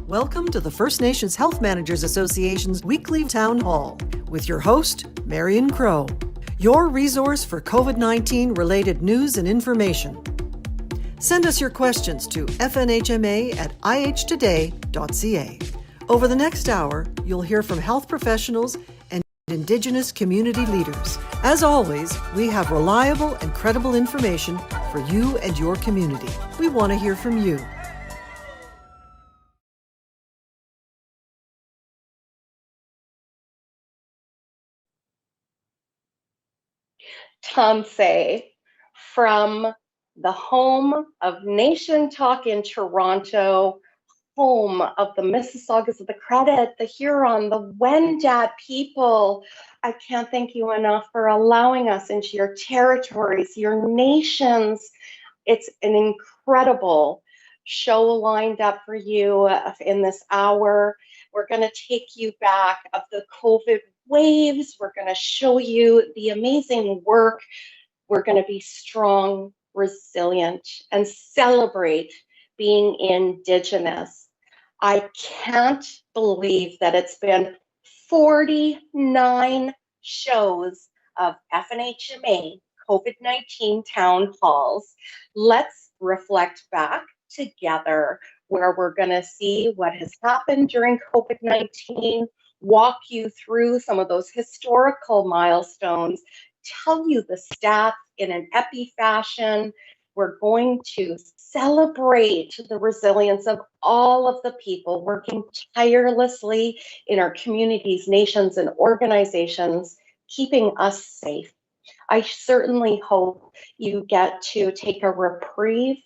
Welcome to the First Nations Health Managers Association's weekly town hall with your host, Marion Crow, your resource for COVID-19 related news and information. Send us your questions to fnhma@ihtoday.ca. Over the next hour, you'll hear from health professionals and Indigenous community leaders. As always, we have reliable and credible information for you and your community. We want to hear from you. Tansei from the home of Nation Talk in Toronto, home of the Mississaugas of the Credit, the Huron, the Wendat people. I can't thank you enough for allowing us into your territories, your nations. It's an incredible show lined up for you in this hour. We're going to take you back of the COVID waves. We're going to show you the amazing work. We're going to be strong, resilient, and celebrate being Indigenous. I can't believe that it's been 49 shows of FNHMA COVID-19 town halls. Let's reflect back together where we're going to see what has happened during COVID-19, walk you through some of those historical milestones, tell you the stats in an epi fashion. We're going to celebrate the resilience of all of the people working tirelessly in our communities, nations, and organizations, keeping us safe. I certainly hope you get to take a reprieve,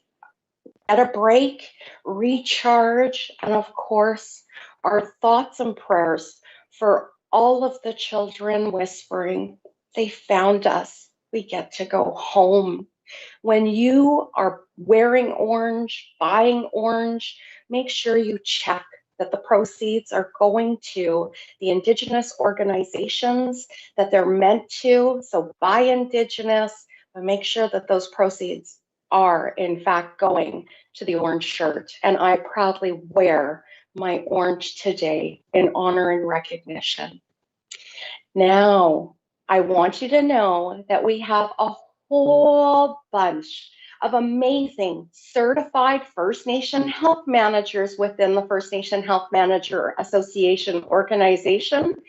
at a break, recharge, and of course, our thoughts and prayers for all of the children whispering, they found us, we get to go home. When you are wearing orange, buying orange, make sure you check that the proceeds are going to the Indigenous organizations that they're meant to. So buy Indigenous, but make sure that those proceeds are in fact going to the orange shirt. And I proudly wear my orange today in honor and recognition. Now, I want you to know that we have a whole bunch of amazing certified First Nation health managers within the First Nation Health Manager Association organization.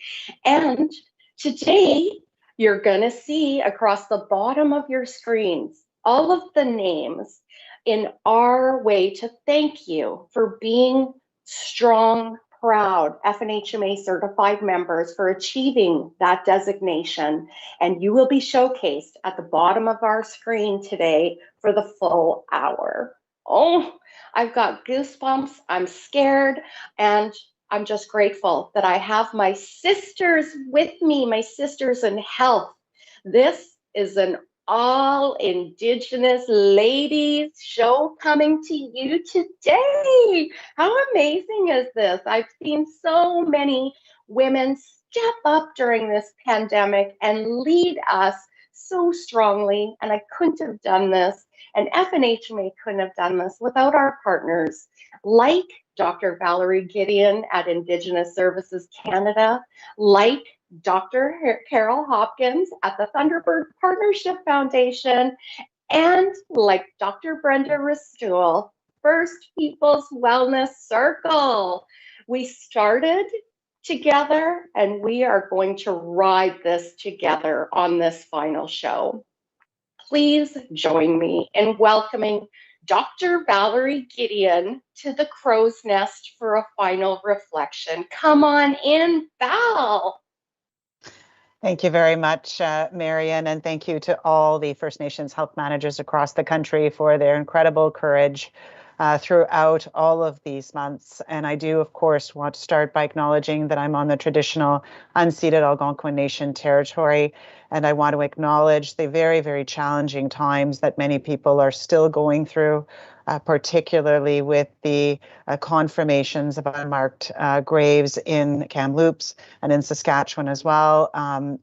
And today, you're going to see across the bottom of your screens all of the names in our way to thank you for being strong, proud FNHMA certified members for achieving that designation. And you will be showcased at the bottom of our screen today for the full hour. Oh, I've got goosebumps. I'm scared. And I'm just grateful that I have my sisters with me, my sisters in health. This is an all Indigenous ladies show coming to you today. How amazing is this? I've seen so many women step up during this pandemic and lead us so strongly, and I couldn't have done this, and FNHMA couldn't have done this without our partners like Dr. Valerie Gideon at Indigenous Services Canada, like Dr. Carol Hopkins at the Thunderbird Partnership Foundation, and like Dr. Brenda Restool, First Peoples Wellness Circle. We started together and we are going to ride this together on this final show. Please join me in welcoming Dr. Valerie Gideon to the Crow's Nest for a final reflection. Come on in, Val. Thank you very much, Marion, and thank you to all the First Nations health managers across the country for their incredible courage throughout all of these months. And I do, of course, want to start by acknowledging that I'm on the traditional unceded Algonquin Nation territory, and I want to acknowledge the very, very challenging times that many people are still going through, particularly with the confirmations of unmarked graves in Kamloops and in Saskatchewan as well,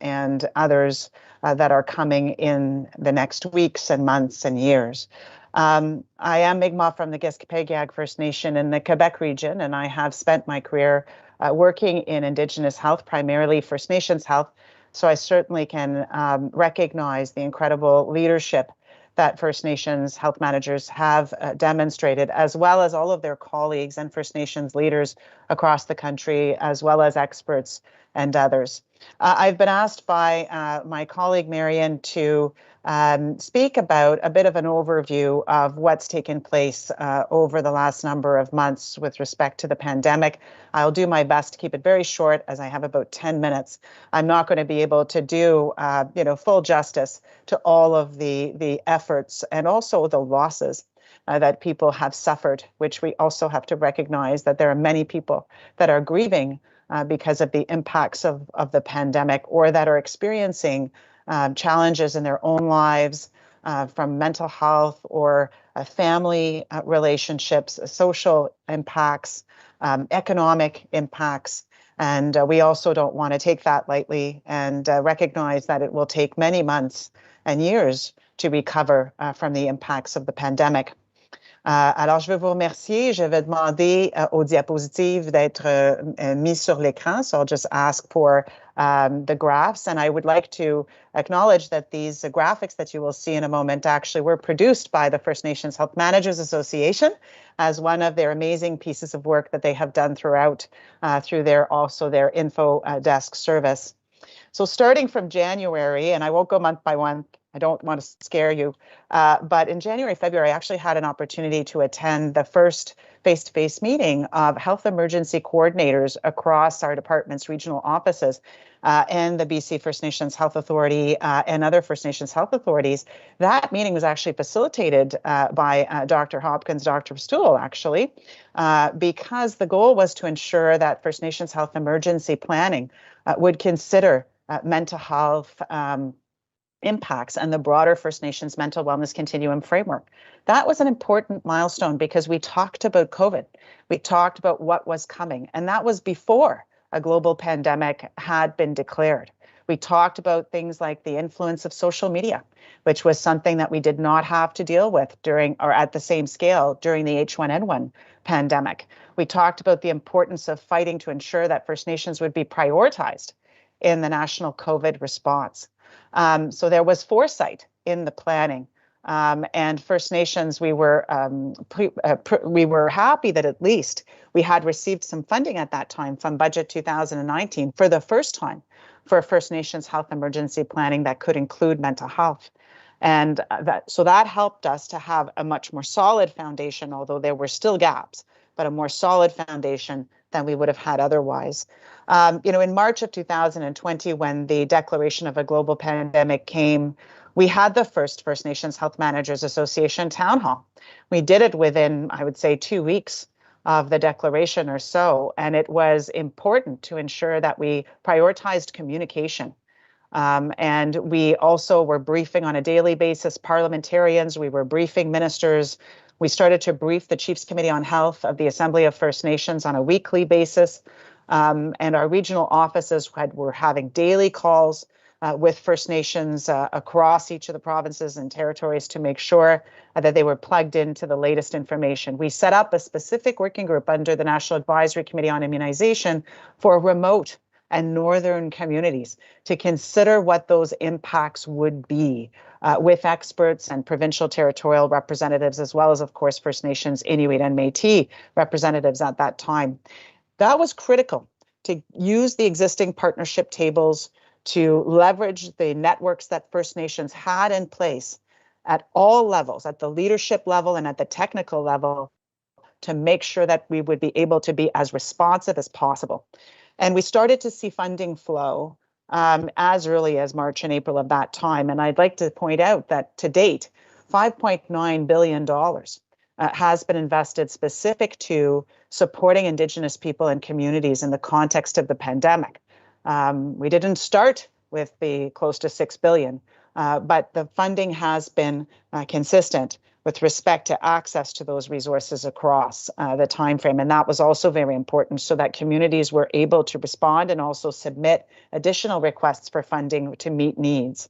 and others that are coming in the next weeks and months and years. I am Mi'kmaq from the Gaspé First Nation in the Quebec region, and I have spent my career working in Indigenous health, primarily First Nations health. So I certainly can recognize the incredible leadership that First Nations health managers have demonstrated, as well as all of their colleagues and First Nations leaders across the country, as well as experts and others. I've been asked by my colleague Marion to speak about a bit of an overview of what's taken place over the last number of months with respect to the pandemic. I'll do my best to keep it very short, as I have about 10 minutes. I'm not going to be able to do full justice to all of the efforts and also the losses that people have suffered, which we also have to recognize that there are many people that are grieving because of the impacts of the pandemic, or that are experiencing challenges in their own lives from mental health or family relationships, social impacts, economic impacts. And we also don't want to take that lightly, and recognize that it will take many months and years to recover from the impacts of the pandemic. Alors, je veux vous remercier. Je vais demander aux diapositives d'être mis sur l'écran. So I'll just ask for the graphs. And I would like to acknowledge that these graphics that you will see in a moment actually were produced by the First Nations Health Managers Association as one of their amazing pieces of work that they have done throughout through their info desk service. So starting from January, and I won't go month by month, I don't want to scare you, but in January, February, I actually had an opportunity to attend the first face-to-face meeting of health emergency coordinators across our department's regional offices and the BC First Nations Health Authority and other First Nations health authorities. That meeting was actually facilitated by Dr. Hopkins, Dr. Stool, actually, because the goal was to ensure that First Nations health emergency planning would consider mental health impacts and the broader First Nations mental wellness continuum framework. That was an important milestone because we talked about COVID. We talked about what was coming, and that was before a global pandemic had been declared. We talked about things like the influence of social media, which was something that we did not have to deal with during or at the same scale during the H1N1 pandemic. We talked about the importance of fighting to ensure that First Nations would be prioritized in the national COVID response. So there was foresight in the planning, and First Nations, we were happy that at least we had received some funding at that time from Budget 2019 for the first time for First Nations health emergency planning that could include mental health. And that helped us to have a much more solid foundation, although there were still gaps, but a more solid foundation than we would have had otherwise. In March of 2020, when the declaration of a global pandemic came, we had the first First Nations Health Managers Association town hall. We did it within, I would say, 2 weeks of the declaration or so, and it was important to ensure that we prioritized communication. And we also were briefing on a daily basis parliamentarians, we were briefing ministers. We started to brief the Chiefs Committee on Health of the Assembly of First Nations on a weekly basis. And our regional offices were having daily calls with First Nations across each of the provinces and territories to make sure that they were plugged into the latest information. We set up a specific working group under the National Advisory Committee on Immunization for remote and northern communities to consider what those impacts would be with experts and provincial territorial representatives, as well as, of course, First Nations, Inuit, and Métis representatives at that time. That was critical to use the existing partnership tables, to leverage the networks that First Nations had in place at all levels, at the leadership level and at the technical level, to make sure that we would be able to be as responsive as possible. And we started to see funding flow as early as March and April of that time. And I'd like to point out that to date, $5.9 billion has been invested specific to supporting Indigenous people and communities in the context of the pandemic. We didn't start with the close to $6 billion, but the funding has been consistent with respect to access to those resources across the timeframe. And that was also very important so that communities were able to respond and also submit additional requests for funding to meet needs.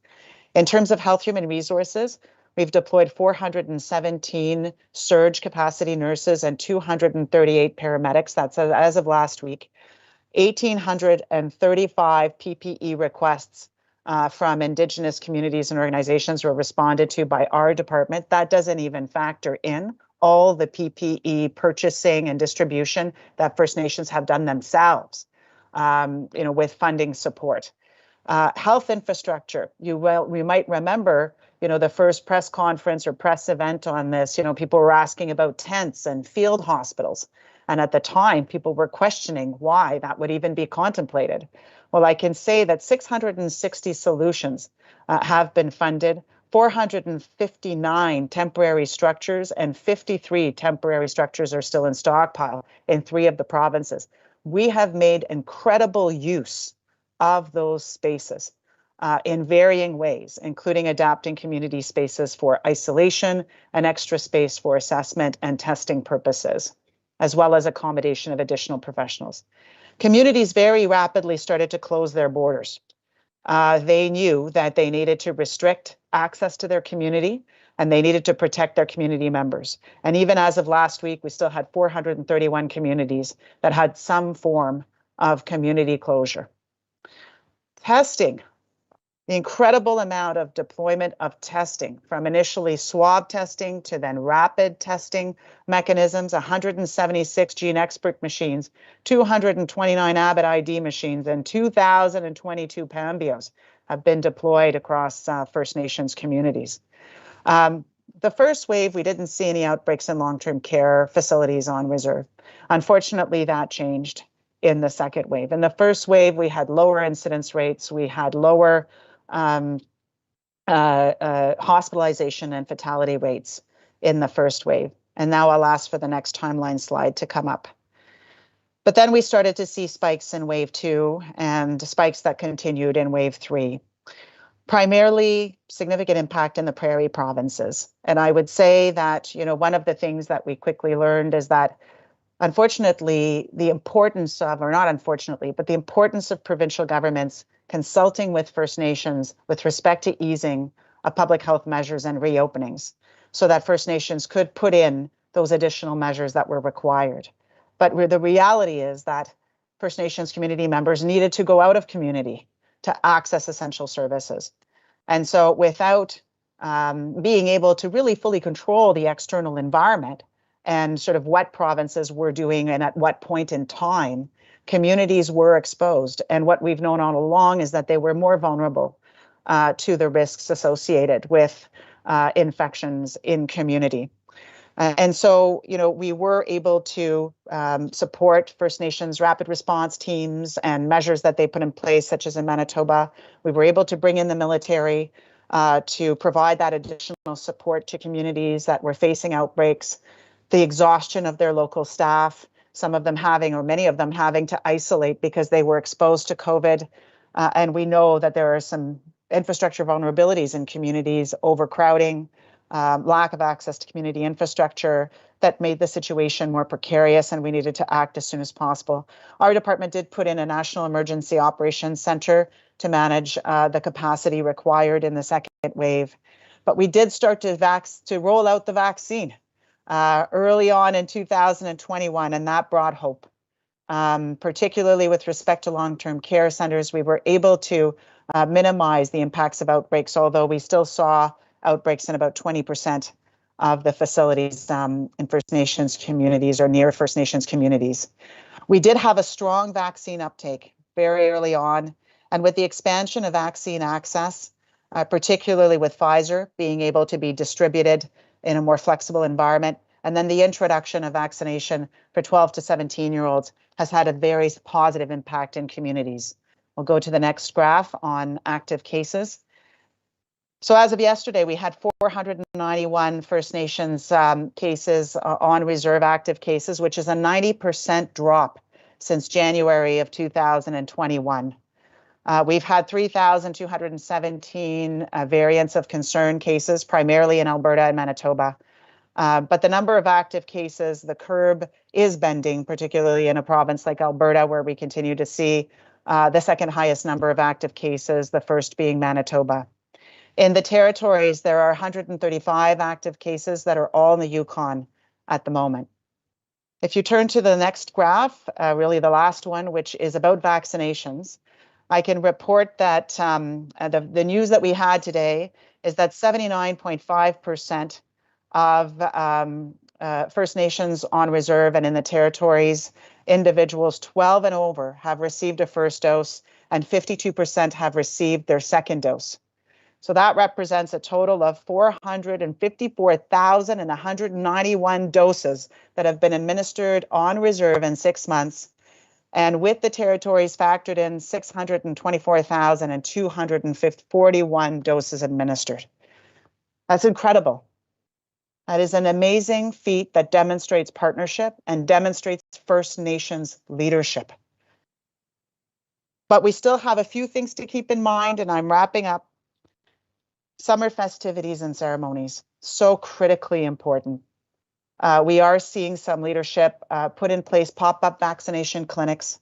In terms of health human resources, We've deployed 417 surge capacity nurses and 238 paramedics. That's as of last week. 1,835 PPE requests from Indigenous communities and organizations were responded to by our department. That doesn't even factor in all the PPE purchasing and distribution that First Nations have done themselves, with funding support. Health infrastructure. We might remember, the first press conference or press event on this. People were asking about tents and field hospitals. And at the time, people were questioning why that would even be contemplated. Well, I can say that 660 solutions have been funded, 459 temporary structures, and 53 temporary structures are still in stockpile in 3 of the provinces. We have made incredible use of those spaces in varying ways, including adapting community spaces for isolation and extra space for assessment and testing purposes, as well as accommodation of additional professionals. Communities very rapidly started to close their borders. They knew that they needed to restrict access to their community and they needed to protect their community members. And even as of last week, we still had 431 communities that had some form of community closure. Testing. The incredible amount of deployment of testing, from initially swab testing to then rapid testing mechanisms, 176 gene expert machines, 229 Abbott ID machines, and 2,022 Pambios have been deployed across First Nations communities. The first wave, we didn't see any outbreaks in long-term care facilities on reserve. Unfortunately, that changed in the second wave. In the first wave, we had lower incidence rates, we had lower hospitalization and fatality rates in the first wave. And now I'll ask for the next timeline slide to come up. But then we started to see spikes in wave 2 and spikes that continued in wave 3. Primarily significant impact in the prairie provinces. And I would say that, one of the things that we quickly learned is that unfortunately, the importance of, or not unfortunately, but the importance of provincial governments consulting with First Nations with respect to easing of public health measures and reopenings so that First Nations could put in those additional measures that were required. But the reality is that First Nations community members needed to go out of community to access essential services. And so without being able to really fully control the external environment and sort of what provinces were doing and at what point in time, communities were exposed. And what we've known all along is that they were more vulnerable to the risks associated with infections in community. And so, we were able to support First Nations rapid response teams and measures that they put in place, such as in Manitoba. We were able to bring in the military to provide that additional support to communities that were facing outbreaks, the exhaustion of their local staff, some of them having, or many of them having to isolate because they were exposed to COVID. And we know that there are some infrastructure vulnerabilities in communities, overcrowding, lack of access to community infrastructure that made the situation more precarious, and we needed to act as soon as possible. Our department did put in a National Emergency Operations Center to manage the capacity required in the second wave. But we did start to roll out the vaccine early on in 2021, and that brought hope. Particularly with respect to long-term care centers, we were able to minimize the impacts of outbreaks, although we still saw outbreaks in about 20% of the facilities in First Nations communities or near First Nations communities. We did have a strong vaccine uptake very early on, and with the expansion of vaccine access, particularly with Pfizer being able to be distributed in a more flexible environment, and then the introduction of vaccination for 12 to 17-year-olds has had a very positive impact in communities. We'll go to the next graph on active cases. So as of yesterday, we had 491 First Nations cases on reserve active cases, which is a 90% drop since January of 2021. We've had 3,217 variants of concern cases, primarily in Alberta and Manitoba. But the number of active cases, the curve is bending, particularly in a province like Alberta, where we continue to see the second highest number of active cases, the first being Manitoba. In the territories, there are 135 active cases that are all in the Yukon at the moment. If you turn to the next graph, really the last one, which is about vaccinations, I can report that the news that we had today is that 79.5% of First Nations on reserve and in the territories, individuals 12 and over have received a first dose, and 52% have received their second dose. So that represents a total of 454,191 doses that have been administered on reserve in 6 months. And with the territories factored in, 624,241 doses administered. That's incredible. That is an amazing feat that demonstrates partnership and demonstrates First Nations leadership. But we still have a few things to keep in mind, and I'm wrapping up. Summer festivities and ceremonies, so critically important. We are seeing some leadership put in place pop-up vaccination clinics,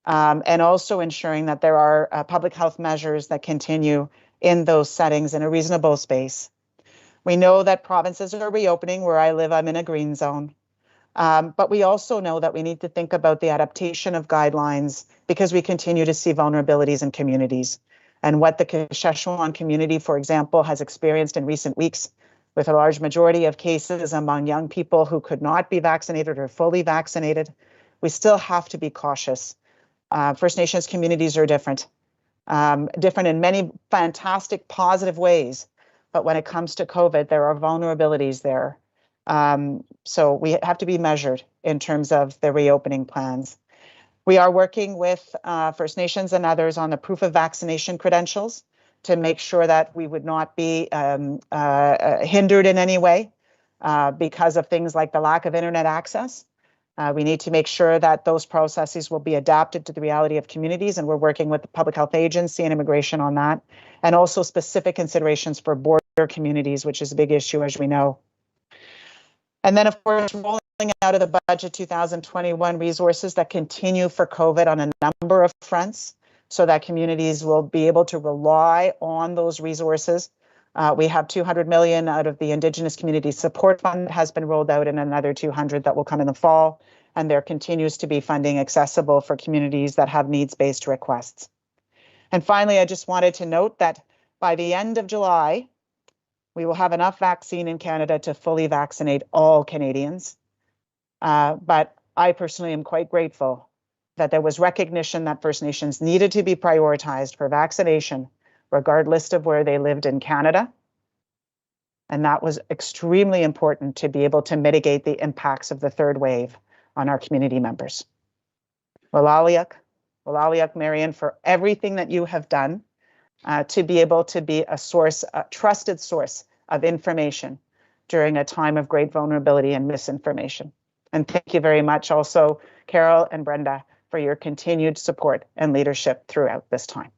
and also ensuring that there are public health measures that continue in those settings in a reasonable space. We know that provinces are reopening. Where I live, I'm in a green zone. But we also know that we need to think about the adaptation of guidelines because we continue to see vulnerabilities in communities. And what the Saskatchewan community, for example, has experienced in recent weeks, with a large majority of cases among young people who could not be vaccinated or fully vaccinated, we still have to be cautious. First Nations communities are different in many fantastic, positive ways. But when it comes to COVID, there are vulnerabilities there. So we have to be measured in terms of the reopening plans. We are working with First Nations and others on the proof of vaccination credentials to make sure that we would not be hindered in any way because of things like the lack of internet access. We need to make sure that those processes will be adapted to the reality of communities, and we're working with the Public Health Agency and Immigration on that, and also specific considerations for border communities, which is a big issue, as we know. And then, of course, rolling out of the budget 2021 resources that continue for COVID on a number of fronts so that communities will be able to rely on those resources. We have 200 million out of the Indigenous Community Support Fund that has been rolled out, and another 200 that will come in the fall. And there continues to be funding accessible for communities that have needs-based requests. And finally, I just wanted to note that by the end of July, we will have enough vaccine in Canada to fully vaccinate all Canadians. But I personally am quite grateful that there was recognition that First Nations needed to be prioritized for vaccination, regardless of where they lived in Canada. And that was extremely important to be able to mitigate the impacts of the third wave on our community members. Walaliuk, Marion, for everything that you have done to be able to be a trusted source of information during a time of great vulnerability and misinformation. And thank you very much also, Carol and Brenda, for your continued support and leadership throughout this time.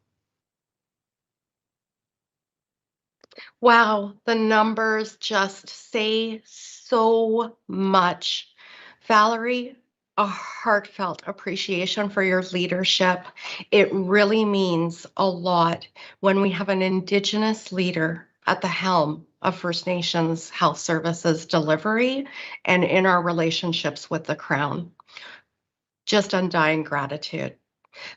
Wow, the numbers just say so much. Valerie, a heartfelt appreciation for your leadership. It really means a lot when we have an Indigenous leader at the helm of First Nations health services delivery and in our relationships with the Crown. Just undying gratitude.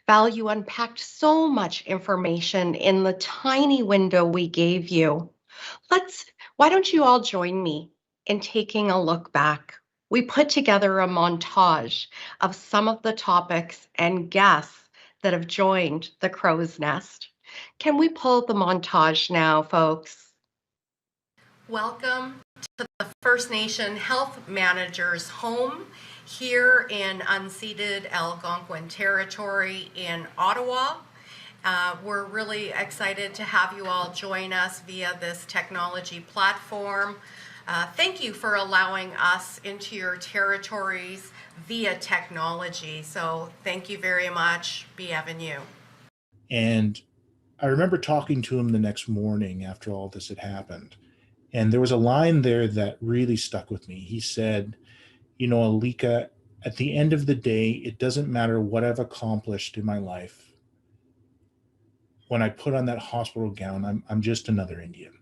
Val, you unpacked so much information in the tiny window we gave you. Why don't you all join me in taking a look back? We put together a montage of some of the topics and guests that have joined the Crow's Nest. Can we pull the montage now, folks? Welcome to the First Nation Health Manager's home here in unceded Algonquin Territory in Ottawa. We're really excited to have you all join us via this technology platform. Thank you for allowing us into your territories via technology. So thank you very much, Bienvenue. And I remember talking to him the next morning after all this had happened. And there was a line there that really stuck with me. He said, you know, Alika, at the end of the day, it doesn't matter what I've accomplished in my life. when I put on that hospital gown, I'm just another Indian.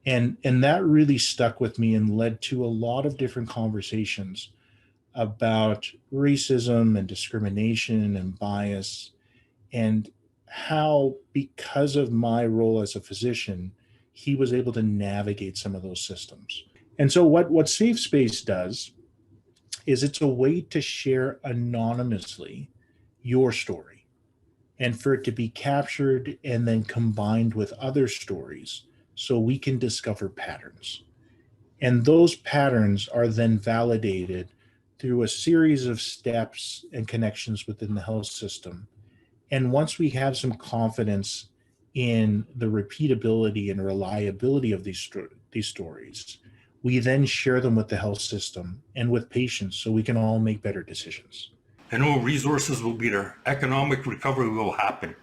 And that really stuck with me and led to a lot of different conversations about racism and discrimination and bias, and how, because of my role as a physician, he was able to navigate some of those systems. And so what Safe Space does is it's a way to share anonymously your story, and for it to be captured and then combined with other stories so we can discover patterns. And those patterns are then validated through a series of steps and connections within the health system. And once we have some confidence in the repeatability and reliability of these stories, we then share them with the health system and with patients so we can all make better decisions. I know resources will be there. Economic recovery will happen.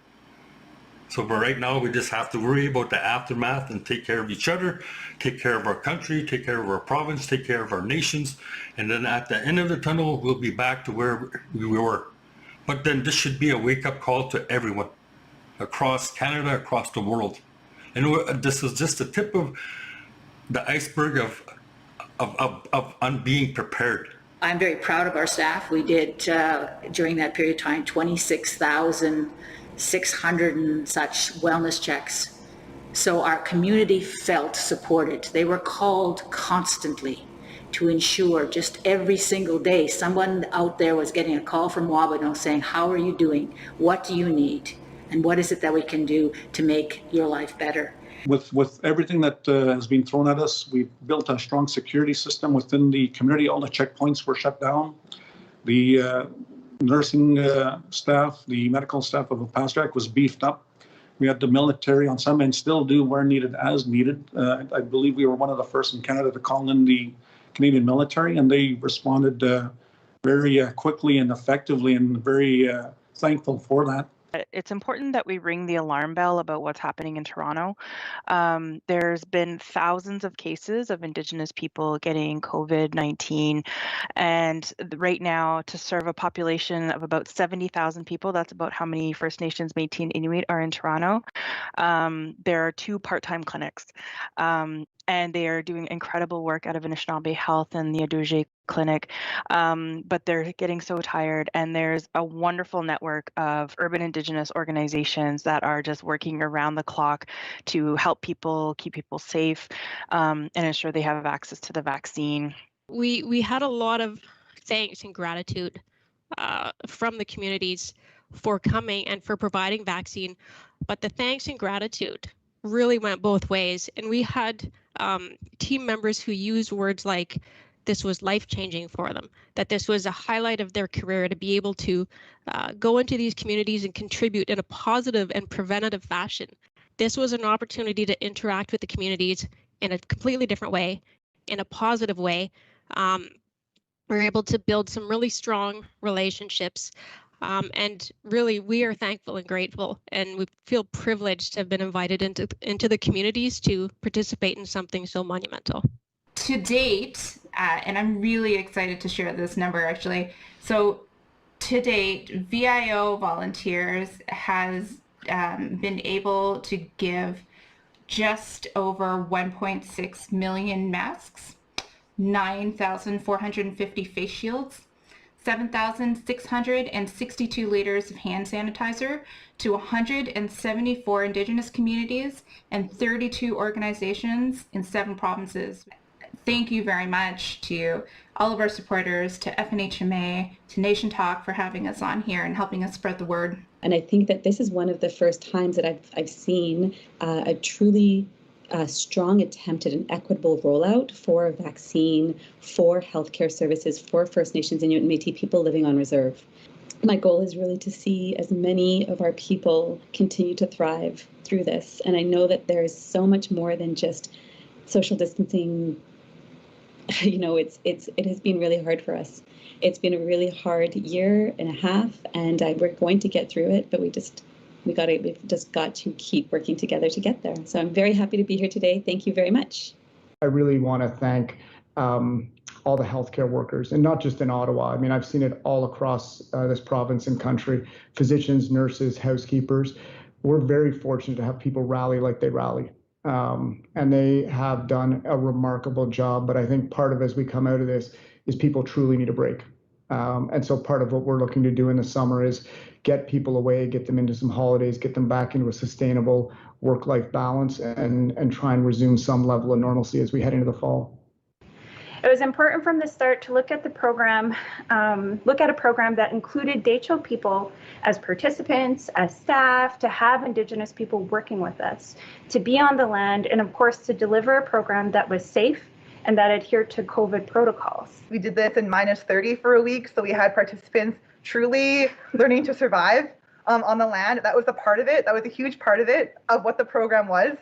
So for right now, we just have to worry about the aftermath and take care of each other, take care of our country, take care of our province, take care of our nations. And then at the end of the tunnel, we'll be back to where we were. But then this should be a wake-up call to everyone across Canada, across the world. And this is just the tip of the iceberg of being prepared. I'm very proud of our staff. We did, during that period of time, 26,600 and such wellness checks. So our community felt supported. They were called constantly to ensure just every single day someone out there was getting a call from Wabano saying, how are you doing? What do you need? And what is it that we can do to make your life better? With everything that has been thrown at us, we've built a strong security system within the community. All the checkpoints were shut down. The nursing staff, the medical staff of Pastrac was beefed up. We had the military on some and still do where needed as needed. I believe we were one of the first in Canada to call in the Canadian military, and they responded very quickly and effectively, and very thankful for that. It's important that we ring the alarm bell about what's happening in Toronto. There's been thousands of cases of Indigenous people getting COVID-19. And right now, to serve a population of about 70,000 people, that's about how many First Nations, Métis, and Inuit are in Toronto. There are 2 part-time clinics. And they are doing incredible work out of Anishinaabe Health and the Aduje Clinic, but they're getting so tired. And there's a wonderful network of urban Indigenous organizations that are just working around the clock to help people, keep people safe, and ensure they have access to the vaccine. We had a lot of thanks and gratitude from the communities for coming and for providing vaccine, but the thanks and gratitude really went both ways. And we had team members who used words like this was life-changing for them, that this was a highlight of their career to be able to go into these communities and contribute in a positive and preventative fashion. This was an opportunity to interact with the communities in a completely different way, in a positive way. We're able to build some really strong relationships. And really, we are thankful and grateful, and we feel privileged to have been invited into the communities to participate in something so monumental. To date, and I'm really excited to share this number actually. So to date, VIO volunteers has been able to give just over 1.6 million masks, 9,450 face shields, 7,662 liters of hand sanitizer to 174 Indigenous communities and 32 organizations in 7 provinces. Thank you very much to all of our supporters, to FNHMA, to Nation Talk for having us on here and helping us spread the word. And I think that this is one of the first times that I've seen a truly strong attempt at an equitable rollout for a vaccine, for healthcare services, for First Nations, Inuit, and Métis people living on reserve. My goal is really to see as many of our people continue to thrive through this. And I know that there is so much more than just social distancing. You know, it has been really hard for us. It's been a really hard year and a half, and we're going to get through it, but we've just got to keep working together to get there. So I'm very happy to be here today. Thank you very much. I really want to thank all the healthcare workers, and not just in Ottawa. I mean, I've seen it all across this province and country, physicians, nurses, housekeepers. we're very fortunate to have people rally like they rally. And they have done a remarkable job. But I think part of as we come out of this is people truly need a break. And so part of what we're looking to do in the summer is get people away, get them into some holidays, get them back into a sustainable work-life balance, and try and resume some level of normalcy as we head into the fall. It was important from the start to look at the program, look at a program that included Dehcho people as participants, as staff, to have Indigenous people working with us, to be on the land, and of course to deliver a program that was safe and that adhered to COVID protocols. We did this in -30 for a week, so we had participants truly learning to survive on the land. That was a part of it. That was a huge part of it, of what the program was.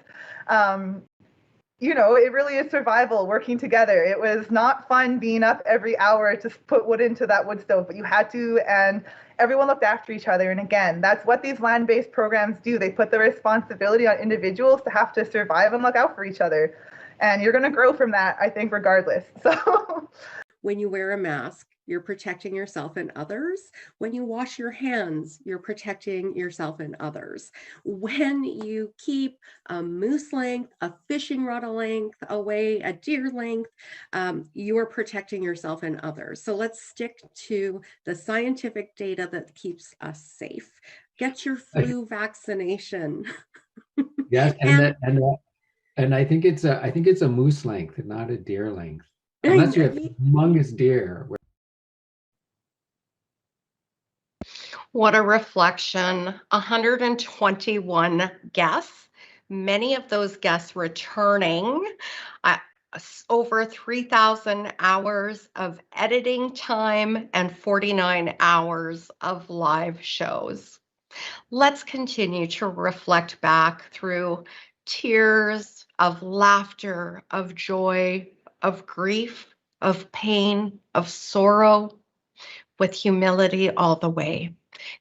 You know, it really is survival, working together. It was not fun being up every hour to put wood into that wood stove, but you had to, and everyone looked after each other. And again, that's what these land-based programs do. They put the responsibility on individuals to have to survive and look out for each other. And you're going to grow from that, I think, regardless. So when you wear a mask, you're protecting yourself and others. When you wash your hands, you're protecting yourself and others. When you keep a moose length, a fishing rod length away, a deer length, you are protecting yourself and others. So let's stick to the scientific data that keeps us safe. Get your flu vaccination. Yes, and I think it's a moose length, not a deer length, unless you have humongous deer. What a reflection. 121 guests, many of those guests returning, over 3,000 hours of editing time and 49 hours of live shows. Let's continue to reflect back through tears of laughter, of joy, of grief, of pain, of sorrow, with humility all the way.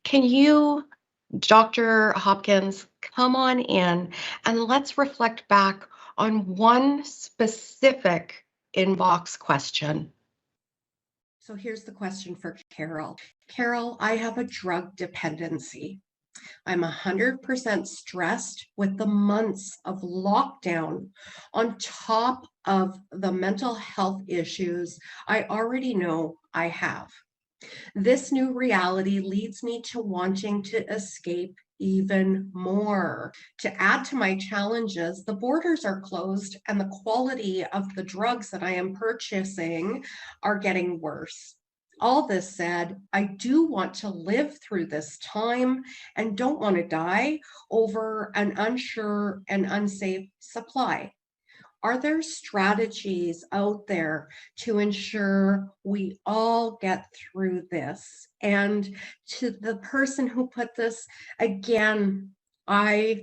Can you, Dr. Hopkins, come on in and let's reflect back on one specific inbox question. So here's the question for Carol. Carol, I have a drug dependency. I'm 100% stressed with the months of lockdown on top of the mental health issues I already know I have. This new reality leads me to wanting to escape even more. To add to my challenges, the borders are closed and the quality of the drugs that I am purchasing are getting worse. All this said, I do want to live through this time and don't want to die over an unsure and unsafe supply. Are there strategies out there to ensure we all get through this? And to the person who put this, again, I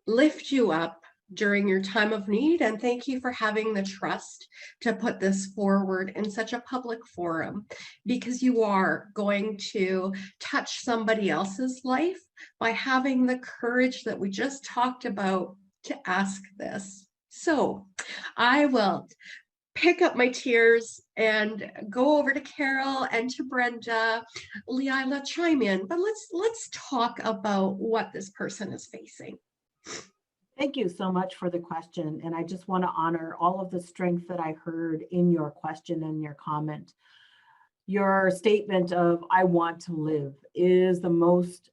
lift you up during your time of need, and thank you for having the trust to put this forward in such a public forum, because you are going to touch somebody else's life by having the courage that we just talked about to ask this. So I will pick up my tears and go over to Carol and to Brenda. Leila, chime in, but let's talk about what this person is facing. Thank you so much for the question. And I just want to honor all of the strength that I heard in your question and your comment. Your statement of "I want to live" is the most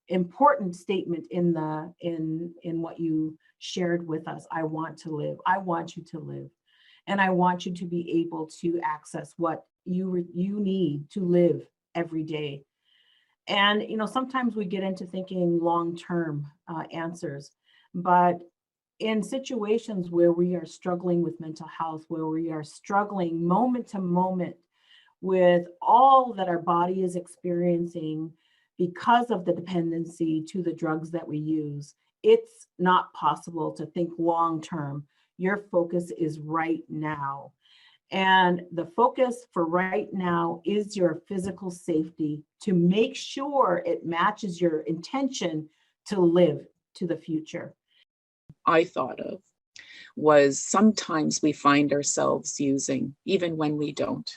important statement in what you shared with us. I want to live. I want you to live. And I want you to be able to access what you need to live every day. And, you know, sometimes we get into thinking long-term answers, but in situations where we are struggling with mental health, where we are struggling moment to moment with all that our body is experiencing because of the dependency to the drugs that we use, it's not possible to think long-term. Your focus is right now. And the focus for right now is your physical safety, to make sure it matches your intention to live to the future. I thought of was sometimes we find ourselves using, even when we don't.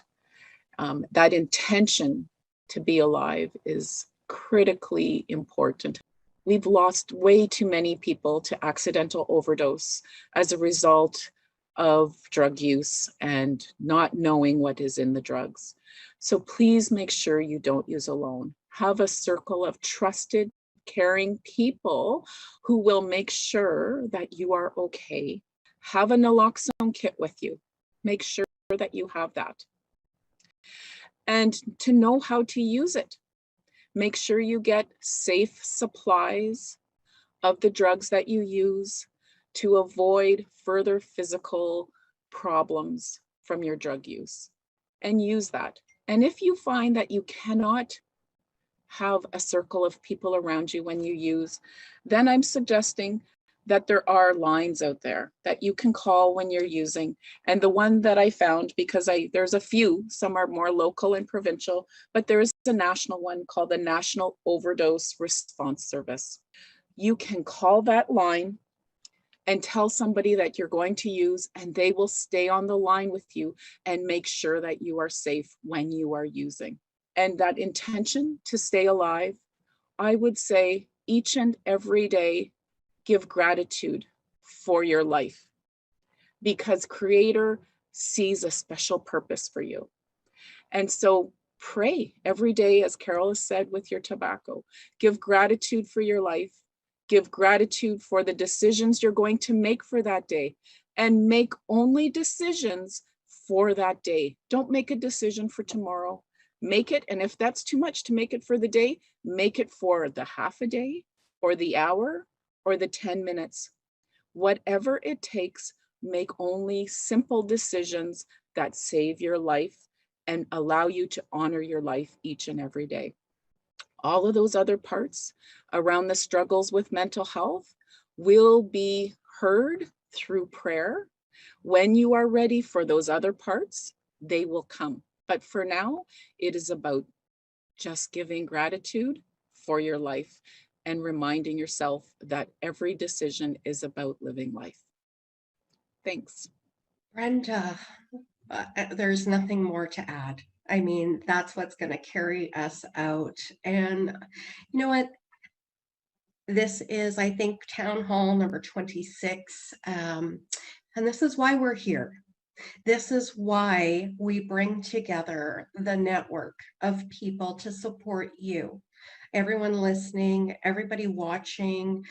That intention to be alive is critically important. We've lost way too many people to accidental overdose as a result of drug use and not knowing what is in the drugs. So please make sure you don't use alone. Have a circle of trusted, caring people who will make sure that you are okay. Have a naloxone kit with you. Make sure that you have that. And to know how to use it. Make sure you get safe supplies of the drugs that you use to avoid further physical problems from your drug use, and use that. And if you find that you cannot have a circle of people around you when you use, then I'm suggesting that there are lines out there that you can call when you're using. And the one that I found, because there's a few, some are more local and provincial, but there is a national one called the National Overdose Response Service. You can call that line and tell somebody that you're going to use, and they will stay on the line with you and make sure that you are safe when you are using. And that intention to stay alive, I would say each and every day, give gratitude for your life, because Creator sees a special purpose for you. And so pray every day, as Carol has said, with your tobacco. Give gratitude for your life. Give gratitude for the decisions you're going to make for that day, and make only decisions for that day. Don't make a decision for tomorrow. Make it, and if that's too much to make it for the day, make it for the half a day or the hour or the 10 minutes. Whatever it takes, make only simple decisions that save your life and allow you to honor your life each and every day. All of those other parts around the struggles with mental health will be heard through prayer. When you are ready for those other parts, they will come. But for now, it is about just giving gratitude for your life and reminding yourself that every decision is about living life. Thanks. Brenda, there's nothing more to add. I mean, that's what's going to carry us out. And you know what? This is, I think, Town Hall number 26. And this is why we're here. This is why we bring together the network of people to support you. Everyone listening, everybody watching,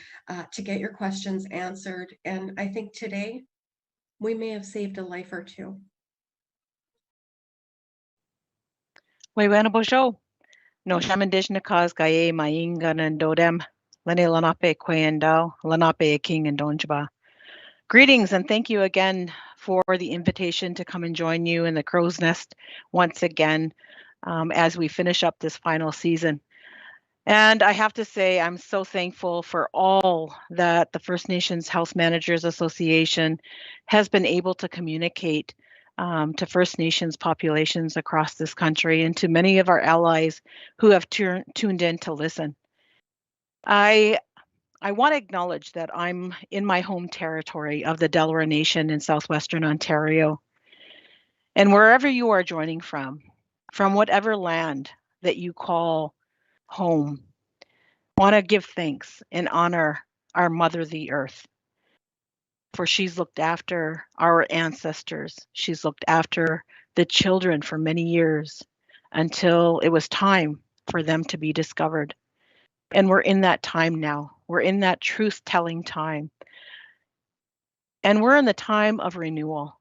to get your questions answered. And I think today we may have saved a life or two. Bueno, show. No shamandish cause gaye maingan and dodem. Lene lanape quayendo, lanape king and donjaba. Greetings and thank you again for the invitation to come and join you in the Crow's Nest once again as we finish up this final season. And I have to say, I'm so thankful for all that the First Nations Health Managers Association has been able to communicate to First Nations populations across this country and to many of our allies who have tuned in to listen. I want to acknowledge that I'm in my home territory of the Delaware Nation in southwestern Ontario. And wherever you are joining from whatever land that you call home, I want to give thanks and honor our Mother, the Earth, for she's looked after our ancestors. She's looked after the children for many years until it was time for them to be discovered. And we're in that time now. We're in that truth-telling time. And we're in the time of renewal.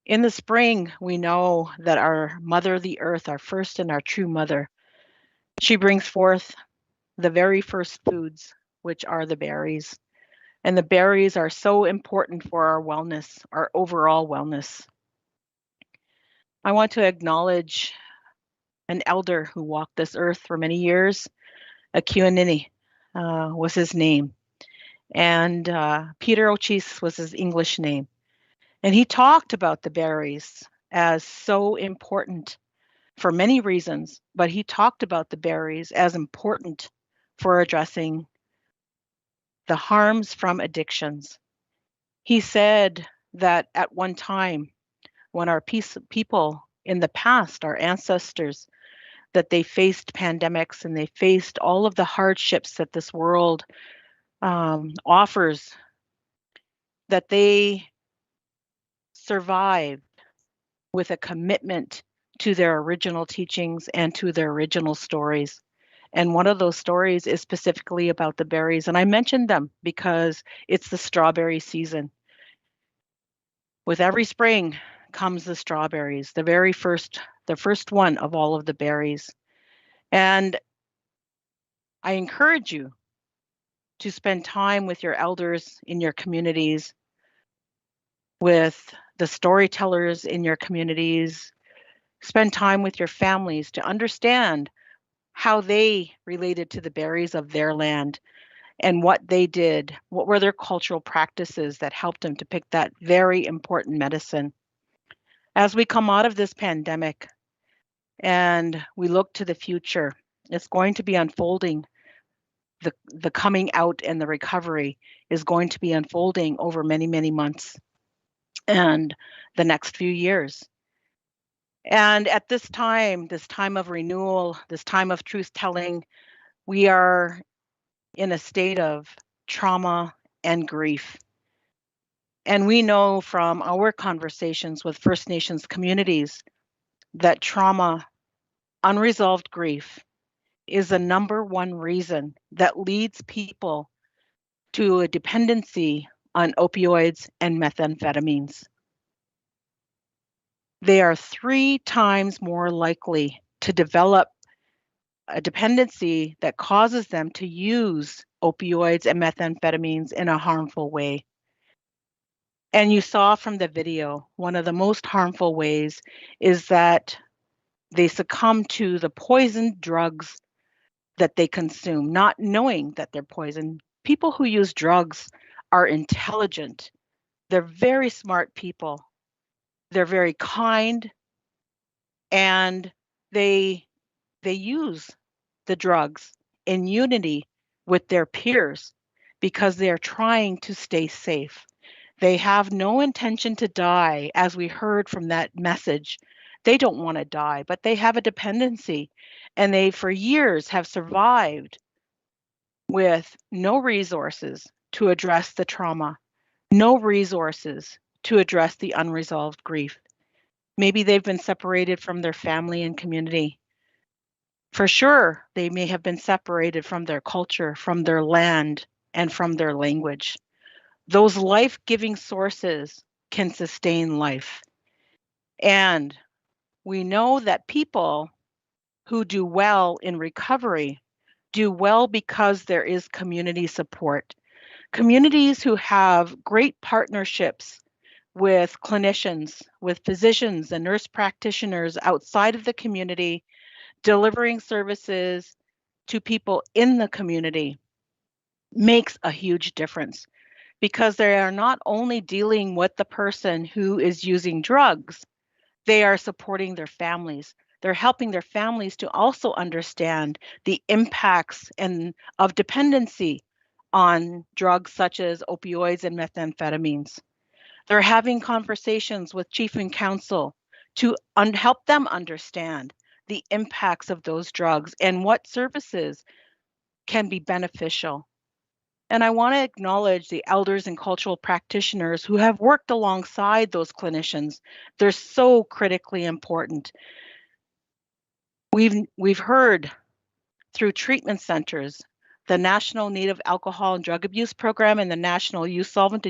In the spring, we know that our Mother, the Earth, our first and our true mother, she brings forth the very first foods, which are the berries. And the berries are so important for our wellness, our overall wellness. I want to acknowledge an elder who walked this earth for many years. Acuanini was his name. And Peter O'Chise was his English name. And he talked about the berries as so important for many reasons, but he talked about the berries as important for addressing the harms from addictions. He said that at one time, when our people in the past, our ancestors, that they faced pandemics and they faced all of the hardships that this world offers, that they survived with a commitment to their original teachings and to their original stories. And one of those stories is specifically about the berries. And I mentioned them because it's the strawberry season. With every spring comes the strawberries, the first one of all of the berries. And I encourage you to spend time with your elders in your communities, with the storytellers in your communities, spend time with your families to understand how they related to the berries of their land and what they did, what were their cultural practices that helped them to pick that very important medicine. As we come out of this pandemic and we look to the future, it's going to be unfolding. The coming out and the recovery is going to be unfolding over many, many months and the next few years. And at this time of renewal, this time of truth telling, we are in a state of trauma and grief. And we know from our conversations with First Nations communities that trauma, unresolved grief, is the number one reason that leads people to a dependency on opioids and methamphetamines. They are 3 times more likely to develop a dependency that causes them to use opioids and methamphetamines in a harmful way. And you saw from the video, one of the most harmful ways is that they succumb to the poisoned drugs that they consume, not knowing that they're poison. People who use drugs are intelligent. They're very smart people. They're very kind, and they use the drugs in unity with their peers because they're trying to stay safe. They have no intention to die, as we heard from that message. They don't want to die, but they have a dependency, and they for years have survived with no resources to address the trauma, no resources to address the unresolved grief. Maybe they've been separated from their family and community. For sure, they may have been separated from their culture, from their land, and from their language. Those life-giving sources can sustain life. And we know that people who do well in recovery do well because there is community support. Communities who have great partnerships with clinicians, with physicians and nurse practitioners outside of the community, delivering services to people in the community makes a huge difference, because they are not only dealing with the person who is using drugs, they are supporting their families. They're helping their families to also understand the impacts of dependency on drugs such as opioids and methamphetamines. They're having conversations with chief and council to help them understand the impacts of those drugs and what services can be beneficial. And I want to acknowledge the elders and cultural practitioners who have worked alongside those clinicians. They're so critically important. We've heard through treatment centers, the National Native Alcohol and Drug Abuse Program and the National Youth Solvent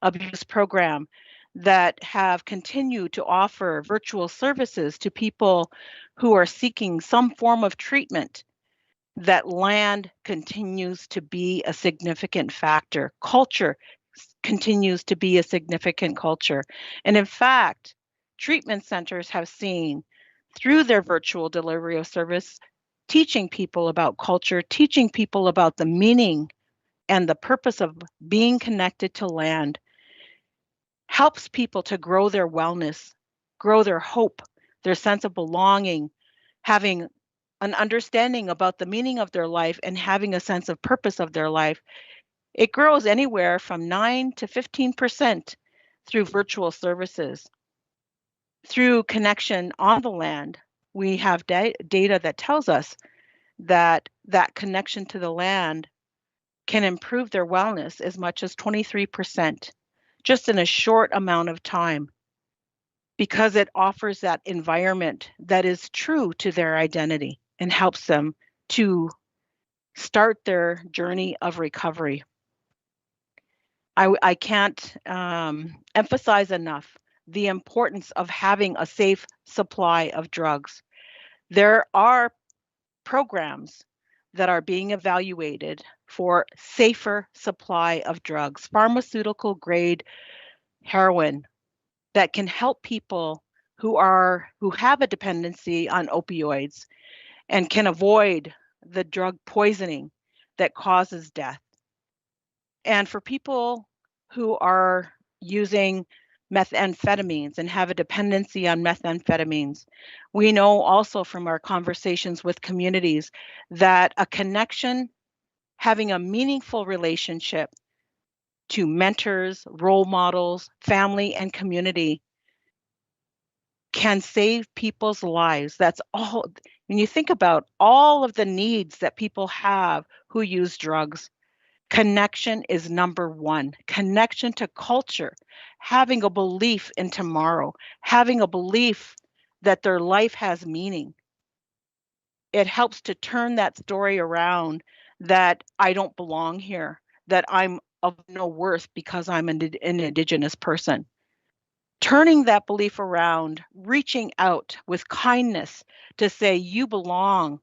Abuse Program, that have continued to offer virtual services to people who are seeking some form of treatment, that land continues to be a significant factor. Culture continues to be a significant culture. And in fact, treatment centers have seen, through their virtual delivery of service, teaching people about culture, teaching people about the meaning and the purpose of being connected to land, helps people to grow their wellness, grow their hope, their sense of belonging, having an understanding about the meaning of their life and having a sense of purpose of their life. It grows anywhere from 9 to 15% through virtual services, through connection on the land we have data that tells us that that connection to the land can improve their wellness as much as 23% just in a short amount of time, because it offers that environment that is true to their identity and helps them to start their journey of recovery. I can't emphasize enough the importance of having a safe supply of drugs. There are programs that are being evaluated for safer supply of drugs, pharmaceutical grade heroin that can help people who have a dependency on opioids and can avoid the drug poisoning that causes death. And for people who are using methamphetamines and have a dependency on methamphetamines, we know also from our conversations with communities that a connection, having a meaningful relationship to mentors, role models, family, and community can save people's lives. That's all. When you think about all of the needs that people have who use drugs, connection is number one. Connection to culture, having a belief in tomorrow, having a belief that their life has meaning. It helps to turn that story around, that I don't belong here, that I'm of no worth because I'm an Indigenous person. Turning that belief around, reaching out with kindness to say, you belong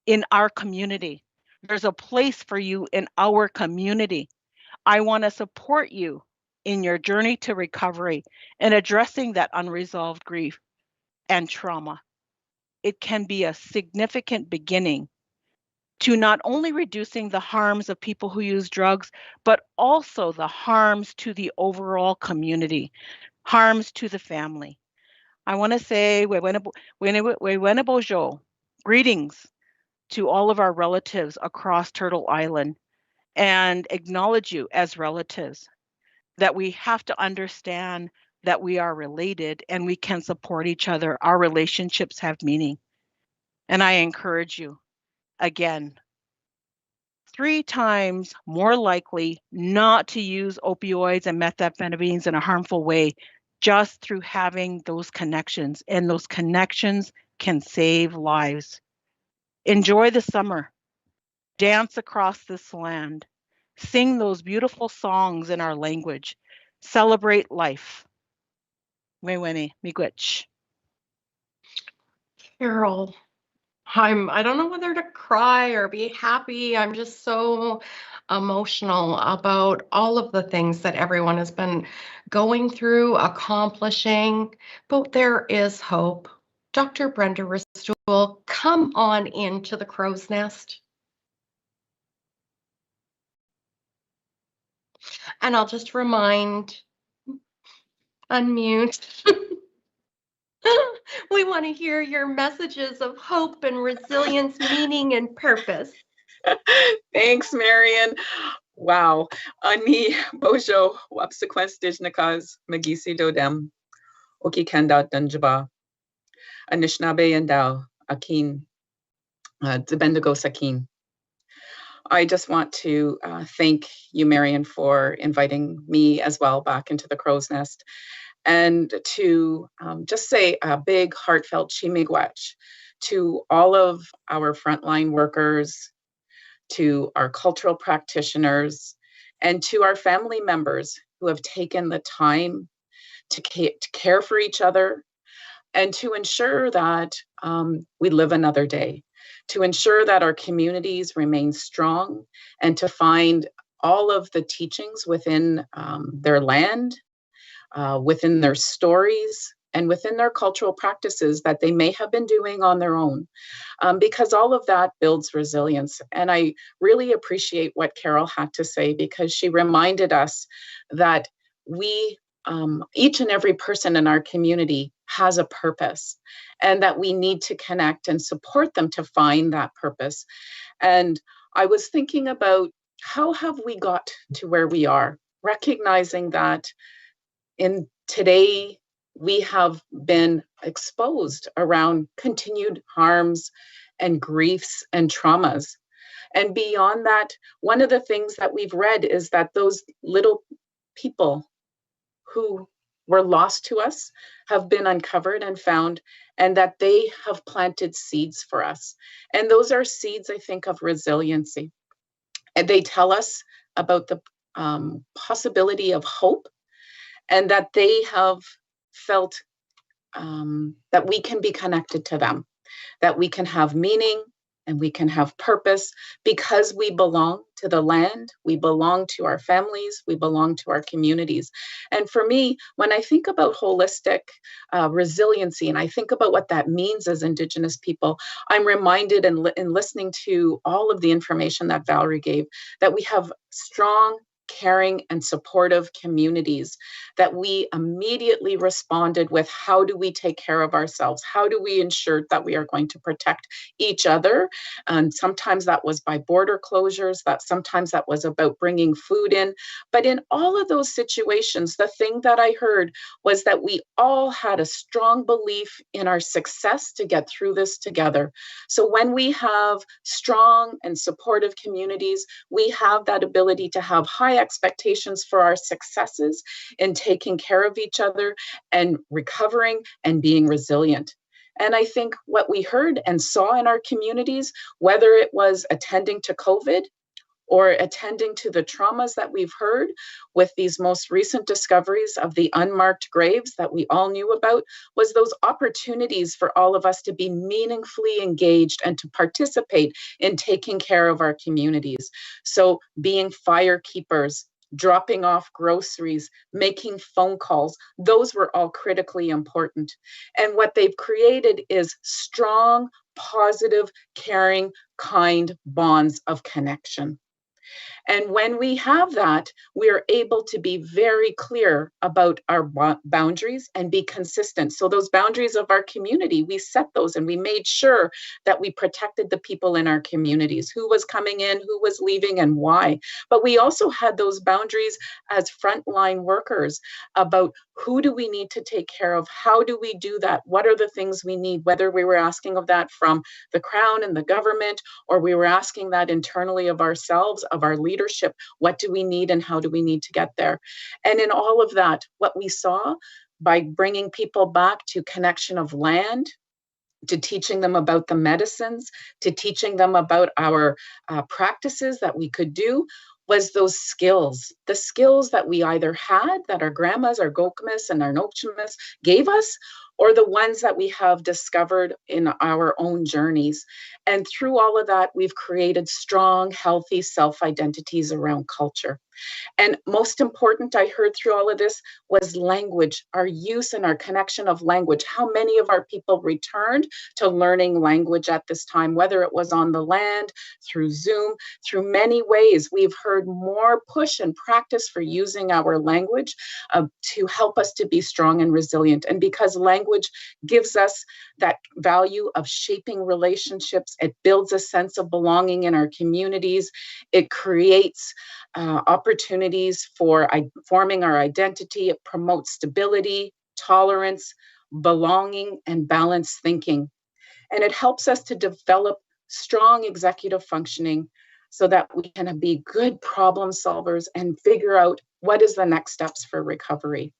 in our community. There's a place for you in our community. I want to support you in your journey to recovery and addressing that unresolved grief and trauma. It can be a significant beginning to not only reducing the harms of people who use drugs, but also the harms to the overall community, harms to the family. I want to say, Wewenebojo, greetings to all of our relatives across Turtle Island, and acknowledge you as relatives, that we have to understand that we are related and we can support each other. Our relationships have meaning. And I encourage you, again, 3 times more likely not to use opioids and methamphetamines in a harmful way, just through having those connections. And those connections can save lives. Enjoy the summer. Dance across this land. Sing those beautiful songs in our language. Celebrate life. Meweni, miigwech. Carol, I don't know whether to cry or be happy. I'm just so emotional about all of the things that everyone has been going through, accomplishing, but there is hope. Dr. Brenda Ristool, come on into the crow's nest. And I'll just unmute. We want to hear your messages of hope and resilience, meaning and purpose. Thanks, Marian. Wow. Ani Bojo Wapsequest Dijnakas Magisi Dodem Oki Kanda Dunjaba Anishnaabe Yandao Akin Debendigo Sakin. I just want to thank you, Marian, for inviting me as well back into the crow's nest, and to just say a big heartfelt Chimigwech to all of our frontline workers, to our cultural practitioners, and to our family members who have taken the time to care for each other and to ensure that we live another day, to ensure that our communities remain strong, and to find all of the teachings within their land, within their stories, and within their cultural practices that they may have been doing on their own, because all of that builds resilience. And I really appreciate what Carol had to say, because she reminded us that we, each and every person in our community has a purpose, and that we need to connect and support them to find that purpose. And I was thinking about, how have we got to where we are, recognizing that in today, we have been exposed around continued harms and griefs and traumas. And beyond that, one of the things that we've read is that those little people who were lost to us have been uncovered and found, and that they have planted seeds for us. And those are seeds, I think, of resiliency. And they tell us about the possibility of hope, and that they have felt that we can be connected to them, that we can have meaning and we can have purpose because we belong to the land, we belong to our families, we belong to our communities. And for me, when I think about holistic resiliency and I think about what that means as Indigenous people, I'm reminded in listening to all of the information that Valerie gave, that we have strong, caring and supportive communities, that we immediately responded with, how do we take care of ourselves? How do we ensure that we are going to protect each other? And sometimes that was by border closures, sometimes that was about bringing food in. But in all of those situations, the thing that I heard was that we all had a strong belief in our success to get through this together. So when we have strong and supportive communities, we have that ability to have high expectations for our successes in taking care of each other and recovering and being resilient. And I think what we heard and saw in our communities, whether it was attending to COVID or attending to the traumas that we've heard with these most recent discoveries of the unmarked graves that we all knew about, was those opportunities for all of us to be meaningfully engaged and to participate in taking care of our communities. So being fire keepers, dropping off groceries, making phone calls, those were all critically important. And what they've created is strong, positive, caring, kind bonds of connection. And when we have that, we are able to be very clear about our boundaries and be consistent. So those boundaries of our community, we set those and we made sure that we protected the people in our communities, who was coming in, who was leaving, and why. But we also had those boundaries as frontline workers about who do we need to take care of? How do we do that? What are the things we need? Whether we were asking of that from the Crown and the government, or we were asking that internally of ourselves, of our leadership, what do we need and how do we need to get there? And in all of that, what we saw by bringing people back to connection of land, to teaching them about the medicines, to teaching them about our practices that we could do, was those skills, the skills that we either had, that our grandmas, our Gokmas and our Nokchimas gave us, or the ones that we have discovered in our own journeys. And through all of that, we've created strong, healthy self-identities around culture. And most important, I heard through all of this, was language, our use and our connection of language. How many of our people returned to learning language at this time, whether it was on the land, through Zoom, through many ways. We've heard more push and practice for using our language to help us to be strong and resilient. And because language gives us that value of shaping relationships, it builds a sense of belonging in our communities, it creates opportunities for forming our identity. It promotes stability, tolerance, belonging, and balanced thinking. And it helps us to develop strong executive functioning so that we can be good problem solvers and figure out what is the next steps for recovery.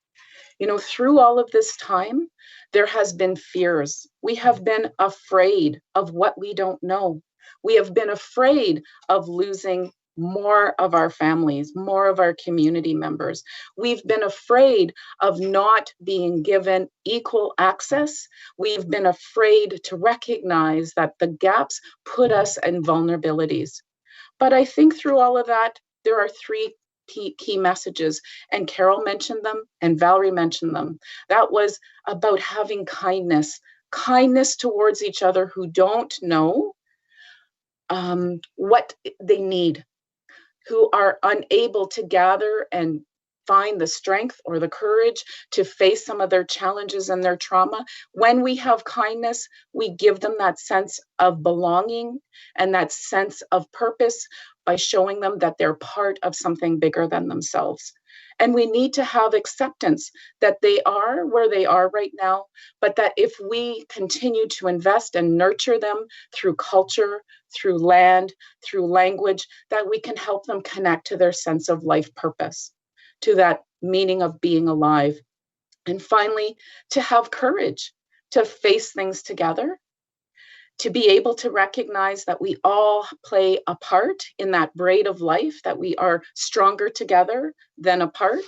You know, through all of this time, there has been fears. We have been afraid of what we don't know. We have been afraid of losing more of our families, more of our community members. We've been afraid of not being given equal access. We've been afraid to recognize that the gaps put us in vulnerabilities. But I think through all of that, there are three key messages, and Carol mentioned them and Valerie mentioned them. That was about having kindness towards each other who don't know what they need, who are unable to gather and find the strength or the courage to face some of their challenges and their trauma. When we have kindness, we give them that sense of belonging and that sense of purpose by showing them that they're part of something bigger than themselves. And we need to have acceptance that they are where they are right now, but that if we continue to invest and nurture them through culture, through land, through language, that we can help them connect to their sense of life purpose, to that meaning of being alive. And finally, to have courage to face things together, to be able to recognize that we all play a part in that braid of life, that we are stronger together than apart.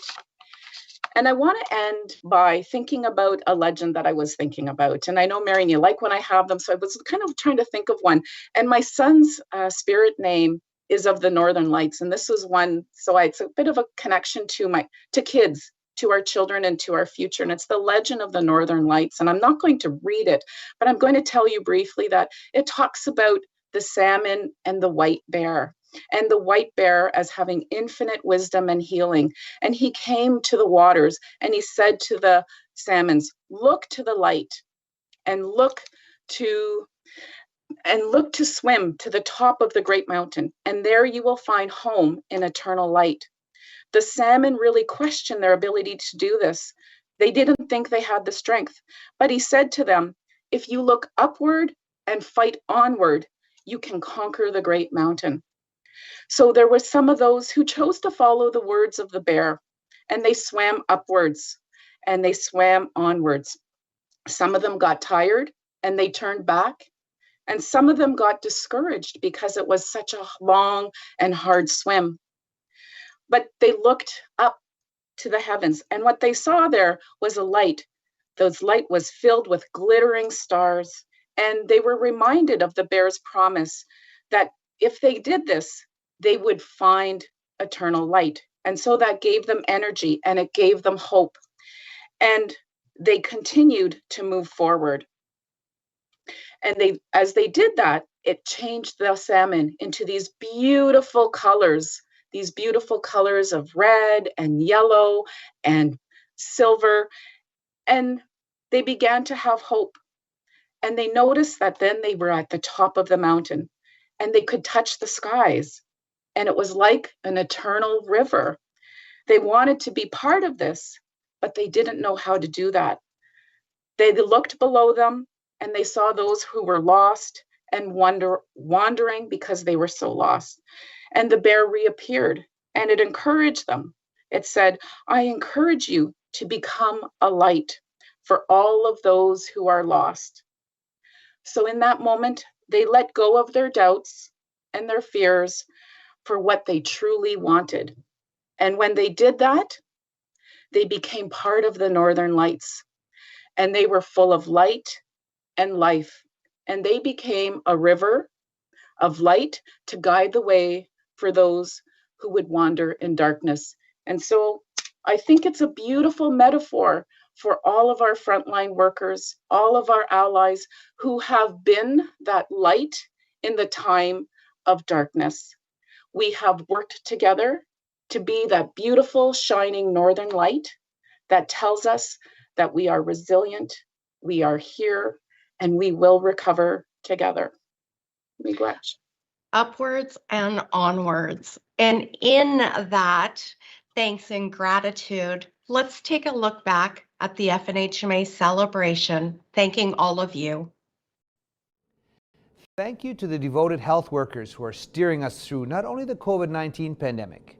And I want to end by thinking about a legend that I was thinking about. And I know, Marion, you like when I have them, so I was kind of trying to think of one. And my son's spirit name is of the Northern Lights. And this was one, so it's a bit of a connection to kids, to our children and to our future. And it's the legend of the Northern Lights. And I'm not going to read it, but I'm going to tell you briefly that it talks about the salmon and the white bear, and the white bear as having infinite wisdom and healing. And he came to the waters and he said to the salmons, look to the light and look to swim to the top of the great mountain. And there you will find home in eternal light. The salmon really questioned their ability to do this. They didn't think they had the strength, but he said to them, if you look upward and fight onward, you can conquer the great mountain. So there were some of those who chose to follow the words of the bear, and they swam upwards and they swam onwards. Some of them got tired and they turned back, and some of them got discouraged because it was such a long and hard swim. But they looked up to the heavens, and what they saw there was a light. Those light was filled with glittering stars, and they were reminded of the bear's promise that if they did this, they would find eternal light. And so that gave them energy and it gave them hope. And they continued to move forward. And as they did that, it changed the salmon into these beautiful colors of red and yellow and silver. And they began to have hope. And they noticed that then they were at the top of the mountain and they could touch the skies. And it was like an eternal river. They wanted to be part of this, but they didn't know how to do that. They looked below them and they saw those who were lost and wandering because they were so lost. And the bear reappeared and it encouraged them. It said, I encourage you to become a light for all of those who are lost. So in that moment, they let go of their doubts and their fears for what they truly wanted. And when they did that, they became part of the Northern Lights, and they were full of light and life. And they became a river of light to guide the way for those who would wander in darkness. And so I think it's a beautiful metaphor for all of our frontline workers, all of our allies who have been that light in the time of darkness. We have worked together to be that beautiful, shining northern light that tells us that we are resilient, we are here, and we will recover together. Miigwech. Upwards and onwards. And in that thanks and gratitude, let's take a look back at the FNHMA celebration, thanking all of you. Thank you to the devoted health workers who are steering us through not only the COVID-19 pandemic,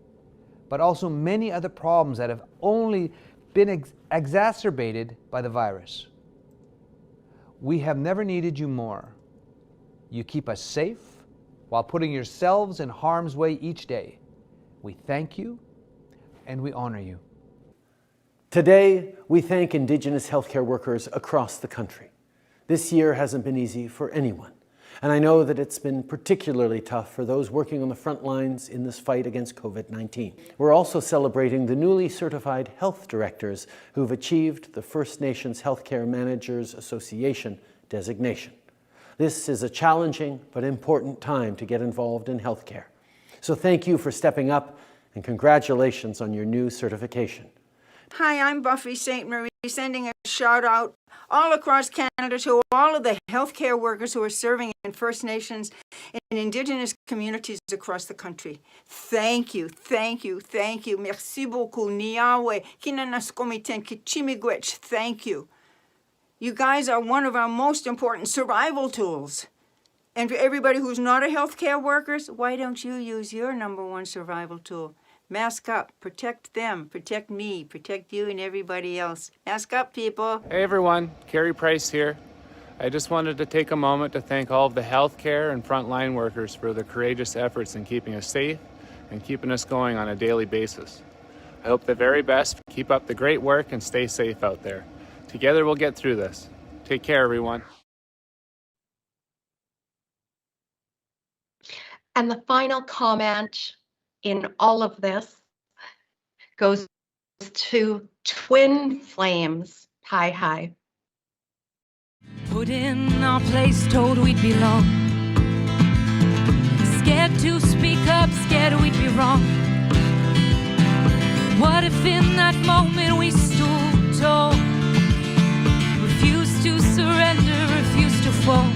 but also many other problems that have only been exacerbated by the virus. We have never needed you more. You keep us safe while putting yourselves in harm's way each day. We thank you and we honor you. Today, we thank Indigenous healthcare workers across the country. This year hasn't been easy for anyone, and I know that it's been particularly tough for those working on the front lines in this fight against COVID-19. We're also celebrating the newly certified health directors who've achieved the First Nations Healthcare Managers Association designation. This is a challenging but important time to get involved in healthcare. So thank you for stepping up and congratulations on your new certification. Hi, I'm Buffy St. Marie, sending a shout out all across Canada to all of the healthcare workers who are serving in First Nations and Indigenous communities across the country. Thank you, thank you, thank you. Merci beaucoup. Niawe, kinanaskomiten, kichimigwech. Thank you. You guys are one of our most important survival tools. And for everybody who's not a healthcare worker, why don't you use your #1 survival tool? Mask up, protect them, protect me, protect you and everybody else. Mask up, people. Hey everyone, Carey Price here. I just wanted to take a moment to thank all of the healthcare and frontline workers for their courageous efforts in keeping us safe and keeping us going on a daily basis. I hope the very best. Keep up the great work and stay safe out there. Together we'll get through this. Take care, everyone. And the final comment in all of this goes to Twin Flames. Hi, hi. Put in our place, told we'd belong. Scared to speak up, scared we'd be wrong. What if in that moment we stood tall? Refused to surrender, refused to fall.